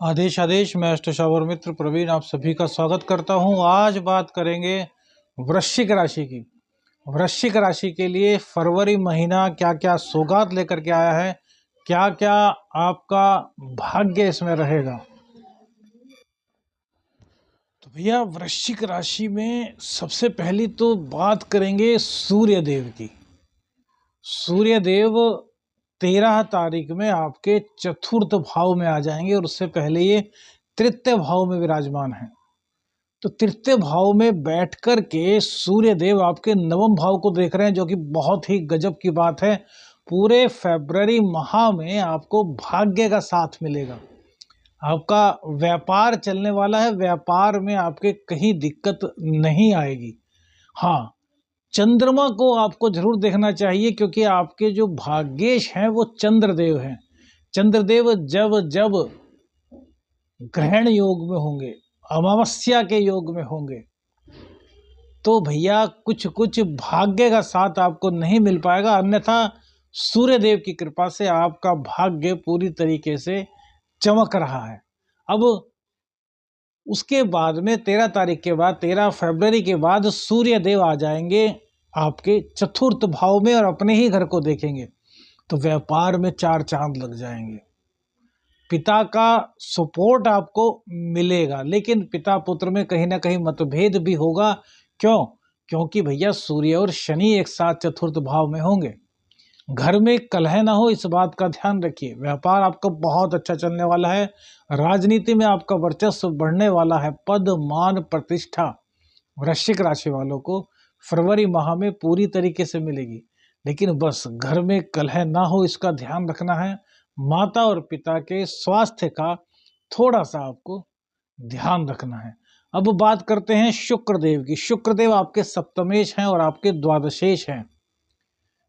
आदेश आदेश। मैं अष्टशावर मित्र प्रवीण आप सभी का स्वागत करता हूं। आज बात करेंगे वृश्चिक राशि की। वृश्चिक राशि के लिए फरवरी महीना क्या क्या सौगात लेकर के आया है, क्या क्या आपका भाग्य इसमें रहेगा। तो भैया वृश्चिक राशि में सबसे पहली तो बात करेंगे सूर्य देव की। सूर्य देव 13 तारीख में आपके चतुर्थ भाव में आ जाएंगे और उससे पहले ये तृतीय भाव में विराजमान है। तो तृतीय भाव में बैठ कर के सूर्य देव आपके नवम भाव को देख रहे हैं, जो कि बहुत ही गजब की बात है। पूरे फरवरी माह में आपको भाग्य का साथ मिलेगा। आपका व्यापार चलने वाला है, व्यापार में आपके कहीं दिक्कत नहीं आएगी। हाँ, चंद्रमा को आपको जरूर देखना चाहिए, क्योंकि आपके जो भाग्येश हैं वो चंद्रदेव हैं। चंद्रदेव जब जब ग्रहण योग में होंगे, अमावस्या के योग में होंगे, तो भैया कुछ कुछ भाग्य का साथ आपको नहीं मिल पाएगा। अन्यथा सूर्य देव की कृपा से आपका भाग्य पूरी तरीके से चमक रहा है। अब उसके बाद में 13 तारीख के बाद, 13 फरवरी के बाद सूर्य देव आ जाएंगे आपके चतुर्थ भाव में और अपने ही घर को देखेंगे। तो व्यापार में 4 चांद लग जाएंगे। पिता का सपोर्ट आपको मिलेगा, लेकिन पिता पुत्र में कहीं ना कहीं मतभेद भी होगा। क्यों? क्योंकि भैया सूर्य और शनि एक साथ चतुर्थ भाव में होंगे। घर में कलह ना हो, इस बात का ध्यान रखिए। व्यापार आपका बहुत अच्छा चलने वाला है। राजनीति में आपका वर्चस्व बढ़ने वाला है। पद मान प्रतिष्ठा वृश्चिक राशि वालों को फरवरी माह में पूरी तरीके से मिलेगी। लेकिन बस घर में कलह ना हो, इसका ध्यान रखना है। माता और पिता के स्वास्थ्य का थोड़ा सा आपको ध्यान रखना है। अब बात करते हैं शुक्रदेव की। शुक्रदेव आपके सप्तमेश हैं और आपके द्वादशेश हैं,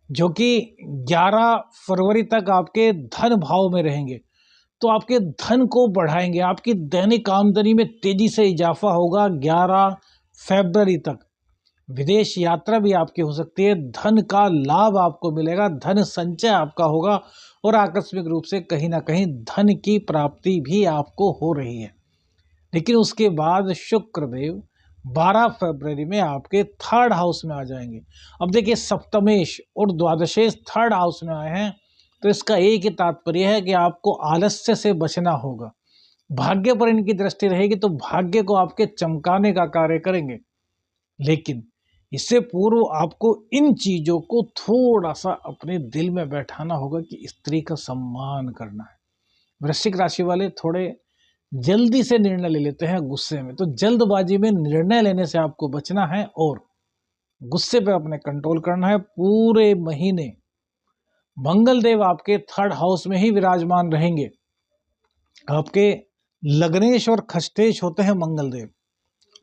जो कि 11 फरवरी तक आपके धन भाव में रहेंगे। तो आपके धन को बढ़ाएंगे, आपकी दैनिक आमदनी में तेजी से इजाफा होगा। 11 फरवरी तक विदेश यात्रा भी आपकी हो सकती है। धन का लाभ आपको मिलेगा, धन संचय आपका होगा और आकस्मिक रूप से कहीं ना कहीं धन की प्राप्ति भी आपको हो रही है। लेकिन उसके बाद शुक्रदेव 12 फरवरी में आपके थर्ड हाउस में आ जाएंगे। अब देखिए, सप्तमेश और द्वादशेश थर्ड हाउस में आए हैं, तो इसका एक ही तात्पर्य है कि आपको आलस्य से बचना होगा। भाग्य पर इनकी दृष्टि रहेगी तो भाग्य को आपके चमकाने का कार्य करेंगे। लेकिन इससे पूर्व आपको इन चीजों को थोड़ा सा अपने दिल में बैठाना होगा कि स्त्री का सम्मान करना है। वृश्चिक राशि वाले थोड़े जल्दी से निर्णय ले लेते हैं गुस्से में, तो जल्दबाजी में निर्णय लेने से आपको बचना है और गुस्से पे अपने कंट्रोल करना है। पूरे महीने मंगल देव आपके थर्ड हाउस में ही विराजमान रहेंगे। आपके लग्नेश और खष्टेश होते हैं मंगल देव,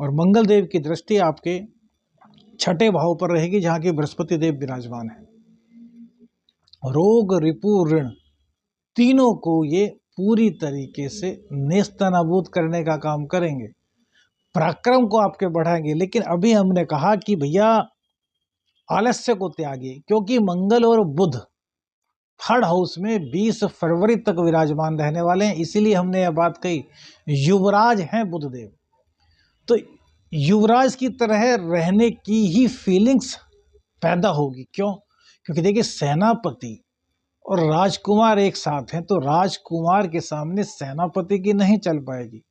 और मंगल देव की दृष्टि आपके छठे भाव पर रहेगी, जहां की बृहस्पति देव विराजमान है। रोग रिपु ऋण तीनों को ये पूरी तरीके से नेस्तनाबूद करने का काम करेंगे। पराक्रम को आपके बढ़ाएंगे। लेकिन अभी हमने कहा कि भैया आलस्य को त्यागिए, क्योंकि मंगल और बुध थर्ड हाउस में 20 फरवरी तक विराजमान रहने वाले हैं। इसीलिए हमने यह बात कही, युवराज हैं बुधदेव, तो युवराज की तरह रहने की ही फीलिंग्स पैदा होगी। क्यों? क्योंकि देखिए, सेनापति और राजकुमार एक साथ हैं, तो राजकुमार के सामने सेनापति की नहीं चल पाएगी।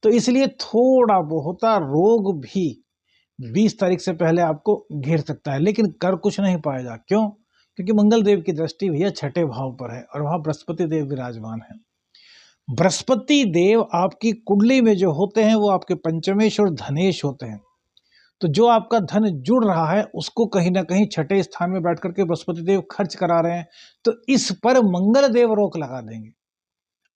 तो इसलिए थोड़ा बहुत रोग भी 20 तारीख से पहले आपको घेर सकता है, लेकिन कर कुछ नहीं पाएगा। क्यों? क्योंकि मंगल देव की दृष्टि भैया छठे भाव पर है और वहां बृहस्पति देव विराजमान है। बृहस्पति देव आपकी कुंडली में जो होते हैं वो आपके पंचमेश और धनेश होते हैं। तो जो आपका धन जुड़ रहा है उसको कहीं ना कहीं छठे स्थान में बैठ करके बृहस्पति देव खर्च करा रहे हैं, तो इस पर मंगल देव रोक लगा देंगे।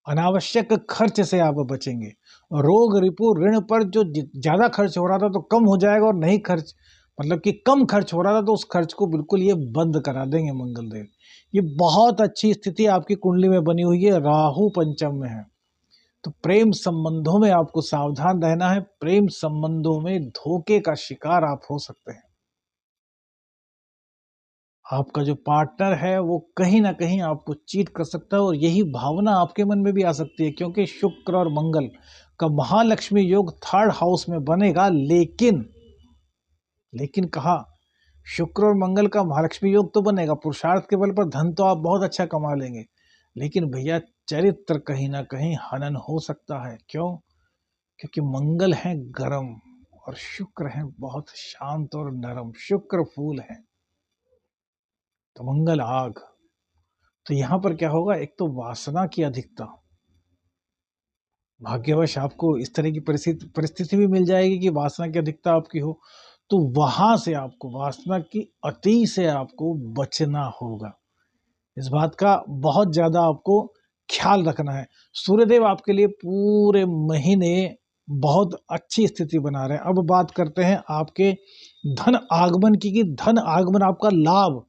अनावश्यक खर्च से आप बचेंगे। रोग रिपु ऋण पर जो ज्यादा खर्च हो रहा था तो कम हो जाएगा, और नहीं खर्च मतलब कि कम खर्च हो रहा था तो उस खर्च को बिल्कुल ये बंद करा देंगे मंगल देव। ये बहुत अच्छी स्थिति आपकी कुंडली में बनी हुई है। राहु पंचम में है, तो प्रेम संबंधों में आपको सावधान रहना है। प्रेम संबंधों में धोखे का शिकार आप हो सकते हैं। आपका जो पार्टनर है वो कहीं ना कहीं आपको चीट कर सकता है, और यही भावना आपके मन में भी आ सकती है, क्योंकि शुक्र और मंगल का महालक्ष्मी योग थर्ड हाउस में बनेगा। लेकिन कहा, शुक्र और मंगल का महालक्ष्मी योग तो बनेगा, पुरुषार्थ के बल पर धन तो आप बहुत अच्छा कमा लेंगे, लेकिन भैया चरित्र कहीं ना कहीं हनन हो सकता है। क्यों? क्योंकि मंगल है गरम और शुक्र है बहुत शांत और नरम। शुक्र फूल है तो मंगल आग। तो यहां पर क्या होगा, एक तो वासना की अधिकता, भाग्यवश आपको इस तरह की परिस्थिति भी मिल जाएगी कि वासना की अधिकता आपकी हो, तो वहां से आपको वासना की अति से आपको बचना होगा। इस बात का बहुत ज्यादा आपको ख्याल रखना है। सूर्यदेव आपके लिए पूरे महीने बहुत अच्छी स्थिति बना रहे हैं। अब बात करते हैं आपके धन आगमन की, कि धन आगमन, आपका लाभ,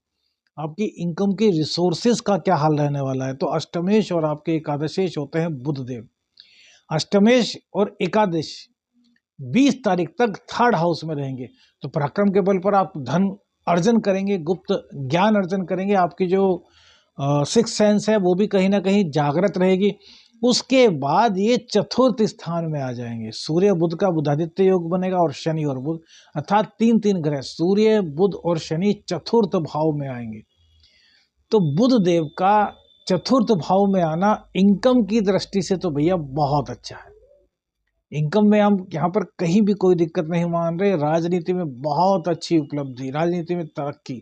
आपकी इनकम के रिसोर्सेज का क्या हाल रहने वाला है। तो अष्टमेश और आपके एकादशेश होते हैं बुध देव। अष्टमेश और एकादश 20 तारीख तक थर्ड हाउस में रहेंगे, तो पराक्रम के बल पर आप धन अर्जन करेंगे, गुप्त ज्ञान अर्जन करेंगे, आपकी जो सिक्स सेंस है वो भी कहीं ना कहीं जागृत रहेगी। उसके बाद ये चतुर्थ स्थान में आ जाएंगे। सूर्य बुध का बुधादित्य योग बनेगा, और शनि और बुध, अर्थात तीन तीन ग्रह सूर्य बुध और शनि चतुर्थ भाव में आएंगे। तो बुध देव का चतुर्थ भाव में आना इनकम की दृष्टि से तो भैया बहुत अच्छा है। इनकम में हम यहाँ पर कहीं भी कोई दिक्कत नहीं मान रहे। राजनीति में बहुत अच्छी उपलब्धि, राजनीति में तरक्की,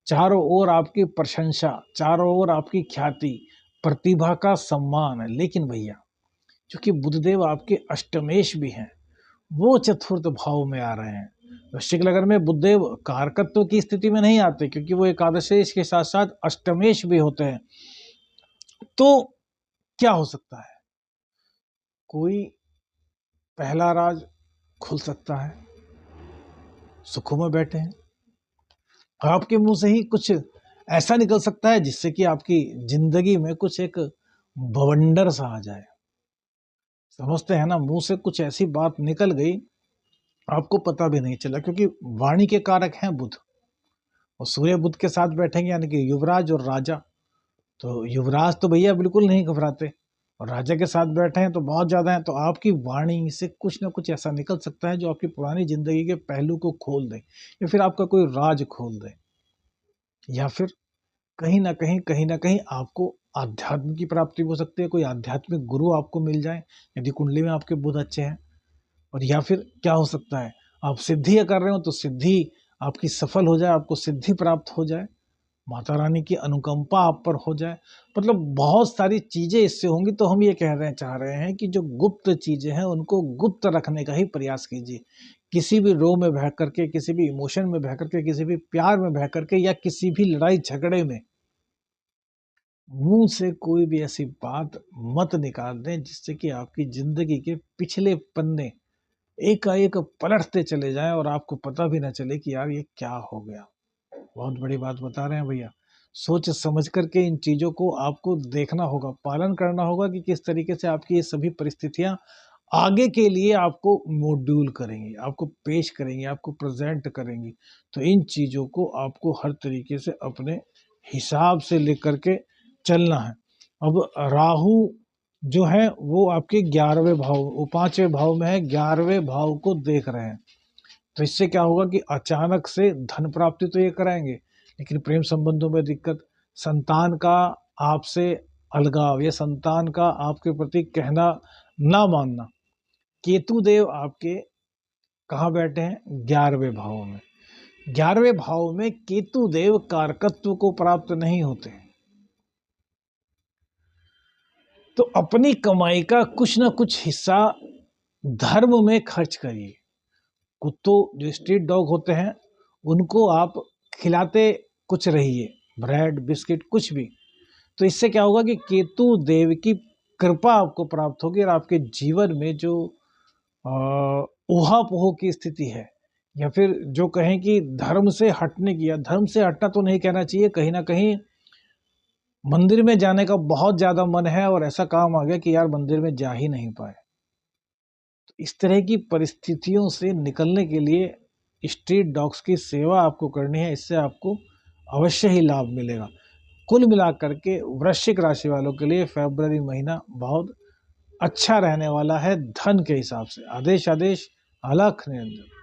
चारों ओर आपकी प्रशंसा, चारों ओर आपकी ख्याति, प्रतिभा का सम्मान है। लेकिन भैया क्योंकि बुधदेव आपके अष्टमेश भी हैं, वो चतुर्थ भाव में आ रहे हैं। वृश्चिक लग्न में बुधदेव कारकत्व की स्थिति में नहीं आते, क्योंकि वो एकादशेश के साथ साथ अष्टमेश भी होते हैं। तो क्या हो सकता है, कोई पहला राज खुल सकता है, सुखों में बैठे हैं, आपके मुंह से ही कुछ ऐसा निकल सकता है जिससे कि आपकी जिंदगी में कुछ एक बवंडर सा आ जाए। समझते हैं ना, मुंह से कुछ ऐसी बात निकल गई, आपको पता भी नहीं चला, क्योंकि वाणी के कारक हैं बुध, और सूर्य बुध के साथ बैठेंगे, यानी कि युवराज और राजा। तो युवराज तो भैया बिल्कुल नहीं घबराते, और राजा के साथ बैठे हैं तो बहुत ज्यादा है। तो आपकी वाणी से कुछ ना कुछ ऐसा निकल सकता है जो आपकी पुरानी जिंदगी के पहलू को खोल दे, या फिर आपका कोई राज खोल दे, या फिर कहीं ना कहीं आपको आध्यात्म की प्राप्ति हो सकती है। कोई आध्यात्मिक गुरु आपको मिल जाए, यदि कुंडली में आपके बुध अच्छे हैं। और या फिर क्या हो सकता है, आप सिद्धि कर रहे हो तो सिद्धि आपकी सफल हो जाए, आपको सिद्धि प्राप्त हो जाए, माता रानी की अनुकंपा आप पर हो जाए। मतलब बहुत सारी चीजें इससे होंगी। तो हम ये चाह रहे हैं कि जो गुप्त चीजें हैं उनको गुप्त रखने का ही प्रयास कीजिए। किसी भी रो में बह करके, किसी भी इमोशन में बह करके, किसी भी प्यार में बह करके, या किसी भी लड़ाई झगड़े में मुंह से कोई भी ऐसी बात मत निकाल दें जिससे कि आपकी जिंदगी के पिछले पन्ने एकाएक पलटते चले जाएं और आपको पता भी ना चले कि यार ये क्या हो गया। बहुत बड़ी बात बता रहे हैं भैया। सोच समझ करके इन चीजों को आपको देखना होगा, पालन करना होगा कि किस तरीके से आपकी ये सभी परिस्थितियां आगे के लिए आपको मॉड्यूल करेंगी, आपको पेश करेंगी, आपको प्रेजेंट करेंगी। तो इन चीजों को आपको हर तरीके से अपने हिसाब से लेकर के चलना है। अब राहु जो है वो आपके 11वें भाव, वो 5वें भाव में है, 11वें भाव को देख रहे हैं। तो इससे क्या होगा कि अचानक से धन प्राप्ति तो ये कराएंगे, लेकिन प्रेम संबंधों में दिक्कत, संतान का आपसे अलगाव, या संतान का आपके प्रति कहना ना मानना। केतु देव आपके कहाँ बैठे हैं, 11वें भाव में। 11वें भाव में केतु देव कारकत्व को प्राप्त नहीं होते। तो अपनी कमाई का कुछ ना कुछ हिस्सा धर्म में खर्च करिए। कुत्तों, जो स्ट्रीट डॉग होते हैं, उनको आप खिलाते कुछ रहिए, ब्रेड बिस्किट कुछ भी। तो इससे क्या होगा कि केतु देव की कृपा आपको प्राप्त होगी, और आपके जीवन में जो ऊहापोह की स्थिति है, या फिर जो कहें कि धर्म से हटने की, या धर्म से हटना तो नहीं कहना चाहिए, कहीं ना कहीं मंदिर में जाने का बहुत ज्यादा मन है और ऐसा काम आ गया कि यार मंदिर में जा ही नहीं पाए। तो इस तरह की परिस्थितियों से निकलने के लिए स्ट्रीट डॉग्स की सेवा आपको करनी है। इससे आपको अवश्य ही लाभ मिलेगा। कुल मिलाकर के वृश्चिक राशि वालों के लिए फरवरी महीना बहुत अच्छा रहने वाला है धन के हिसाब से। आदेश आदेश अलख निरंजन।